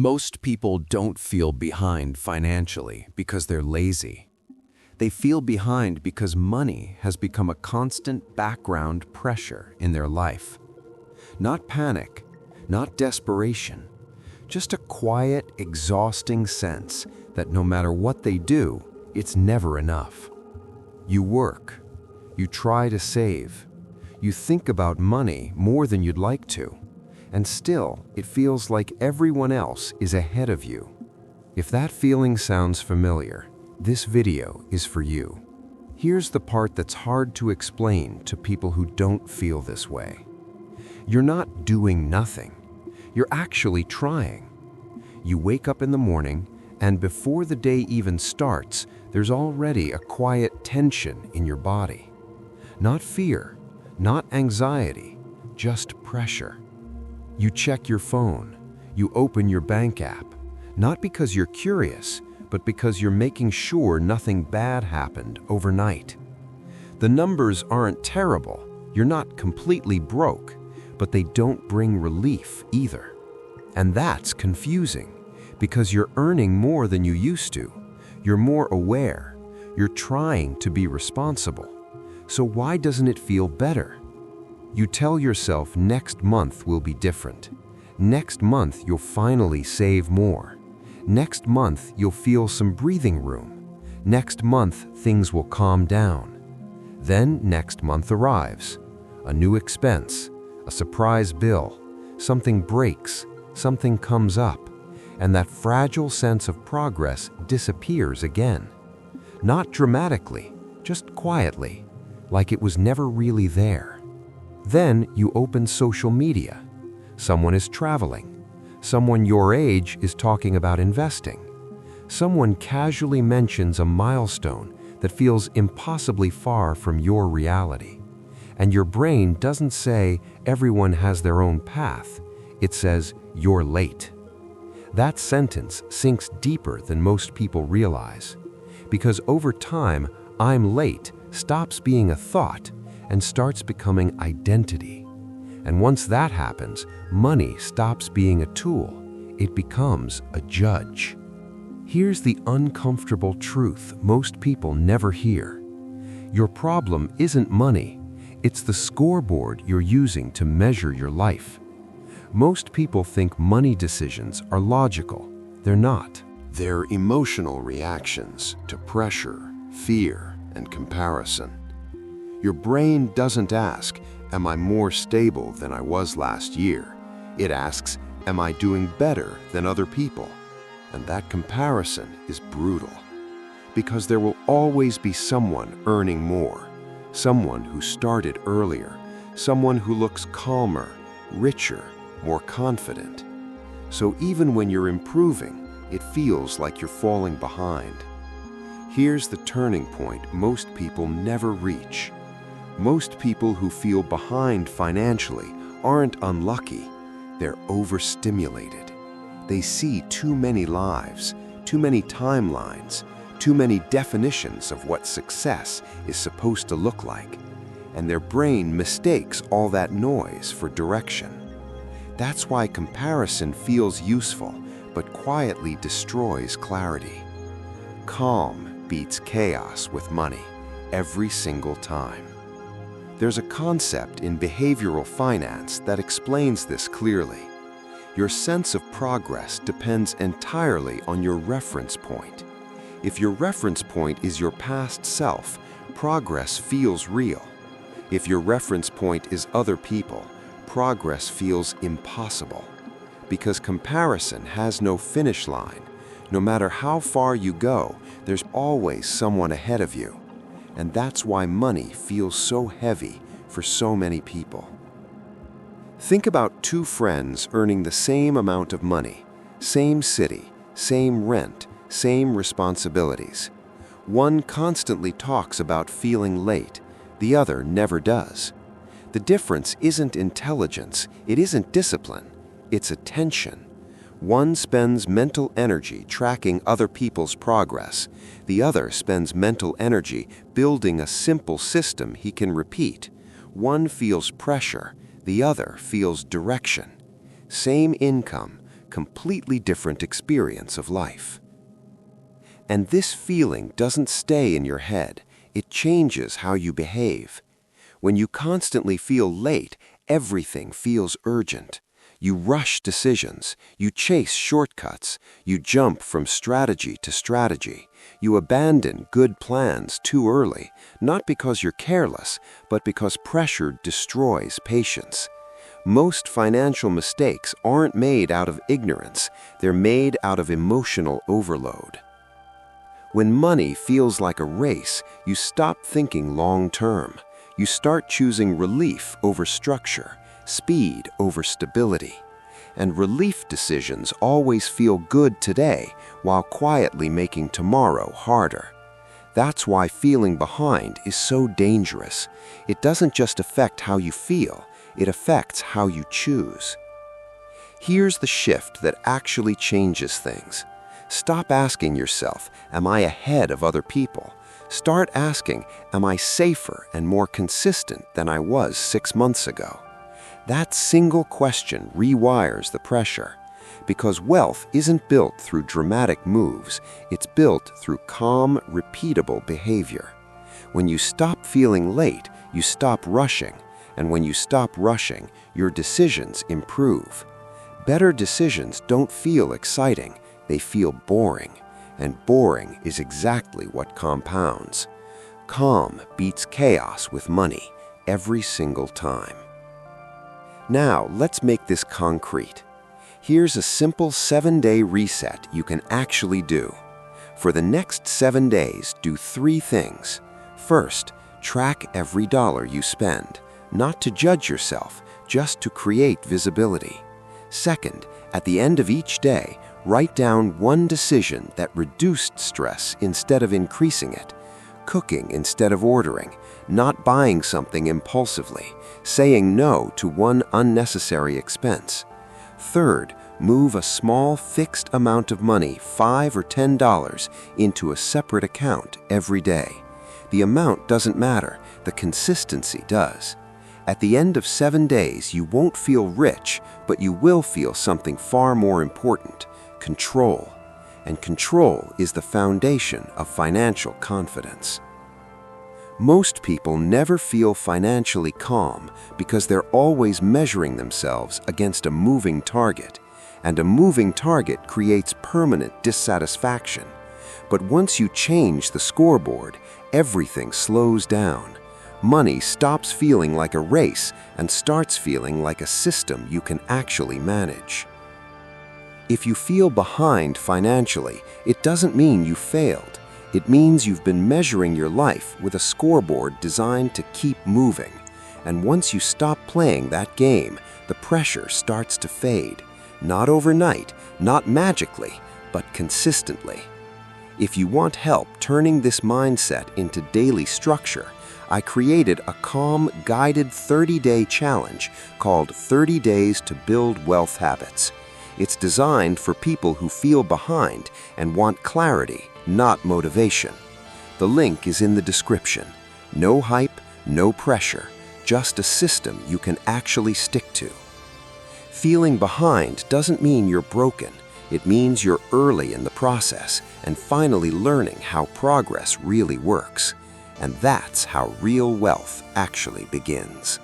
Most people don't feel behind financially because they're lazy. They feel behind because money has become a constant background pressure in their life. Not panic, not desperation, just a quiet, exhausting sense that no matter what they do, it's never enough. You work, you try to save, you think about money more than you'd like to, and still it feels like everyone else is ahead of you. If that feeling sounds familiar, this video is for you. Here's the part that's hard to explain to people who don't feel this way. You're not doing nothing. You're actually trying. You wake up in the morning, and before the day even starts, there's already a quiet tension in your body. Not fear, not anxiety, just pressure. You check your phone, you open your bank app, not because you're curious, but because you're making sure nothing bad happened overnight. The numbers aren't terrible, you're not completely broke, but they don't bring relief either. And that's confusing, because you're earning more than you used to, you're more aware, you're trying to be responsible. So why doesn't it feel better? You tell yourself next month will be different. Next month you'll finally save more. Next month you'll feel some breathing room. Next month things will calm down. Then next month arrives. A new expense, a surprise bill, something breaks, something comes up, and that fragile sense of progress disappears again. Not dramatically, just quietly, like it was never really there. Then you open social media. Someone is traveling. Someone your age is talking about investing. Someone casually mentions a milestone that feels impossibly far from your reality. And your brain doesn't say everyone has their own path. It says you're late. That sentence sinks deeper than most people realize. Because over time, I'm late stops being a thought and starts becoming identity. And once that happens, money stops being a tool. It becomes a judge. Here's the uncomfortable truth most people never hear. Your problem isn't money. It's the scoreboard you're using to measure your life. Most people think money decisions are logical. They're not. They're emotional reactions to pressure, fear, and comparison. Your brain doesn't ask, am I more stable than I was last year? It asks, am I doing better than other people? And that comparison is brutal. Because there will always be someone earning more, someone who started earlier, someone who looks calmer, richer, more confident. So even when you're improving, it feels like you're falling behind. Here's the turning point most people never reach. Most people who feel behind financially aren't unlucky, they're overstimulated. They see too many lives, too many timelines, too many definitions of what success is supposed to look like, and their brain mistakes all that noise for direction. That's why comparison feels useful, but quietly destroys clarity. Calm beats chaos with money every single time. There's a concept in behavioral finance that explains this clearly. Your sense of progress depends entirely on your reference point. If your reference point is your past self, progress feels real. If your reference point is other people, progress feels impossible. Because comparison has no finish line. No matter how far you go, there's always someone ahead of you. And that's why money feels so heavy for so many people. Think about two friends earning the same amount of money, same city, same rent, same responsibilities. One constantly talks about feeling late, the other never does. The difference isn't intelligence, it isn't discipline, it's attention. One spends mental energy tracking other people's progress. The other spends mental energy building a simple system he can repeat. One feels pressure, the other feels direction. Same income, completely different experience of life. And this feeling doesn't stay in your head, it changes how you behave. When you constantly feel late, everything feels urgent. You rush decisions, you chase shortcuts, you jump from strategy to strategy. You abandon good plans too early, not because you're careless, but because pressure destroys patience. Most financial mistakes aren't made out of ignorance, they're made out of emotional overload. When money feels like a race, you stop thinking long-term. You start choosing relief over structure, speed over stability. And relief decisions always feel good today while quietly making tomorrow harder. That's why feeling behind is so dangerous. It doesn't just affect how you feel, it affects how you choose. Here's the shift that actually changes things. Stop asking yourself, am I ahead of other people? Start asking, am I safer and more consistent than I was 6 months ago? That single question rewires the pressure, because wealth isn't built through dramatic moves, it's built through calm, repeatable behavior. When you stop feeling late, you stop rushing, and when you stop rushing, your decisions improve. Better decisions don't feel exciting, they feel boring, and boring is exactly what compounds. Calm beats chaos with money every single time. Now, let's make this concrete. Here's a simple 7-day reset you can actually do. For the next 7 days, do 3 things. First, track every dollar you spend, not to judge yourself, just to create visibility. Second, at the end of each day, write down one decision that reduced stress instead of increasing it. Cooking instead of ordering, not buying something impulsively, saying no to one unnecessary expense. Third, move a small fixed amount of money, $5 or $10, into a separate account every day. The amount doesn't matter, the consistency does. At the end of 7 days, you won't feel rich, but you will feel something far more important: control. And control is the foundation of financial confidence. Most people never feel financially calm because they're always measuring themselves against a moving target, and a moving target creates permanent dissatisfaction. But once you change the scoreboard, everything slows down. Money stops feeling like a race and starts feeling like a system you can actually manage. If you feel behind financially, it doesn't mean you failed. It means you've been measuring your life with a scoreboard designed to keep moving. And once you stop playing that game, the pressure starts to fade. Not overnight, not magically, but consistently. If you want help turning this mindset into daily structure, I created a calm, guided 30-day challenge called 30 Days to Build Wealth Habits. It's designed for people who feel behind and want clarity, not motivation. The link is in the description. No hype, no pressure, just a system you can actually stick to. Feeling behind doesn't mean you're broken. It means you're early in the process and finally learning how progress really works. And that's how real wealth actually begins.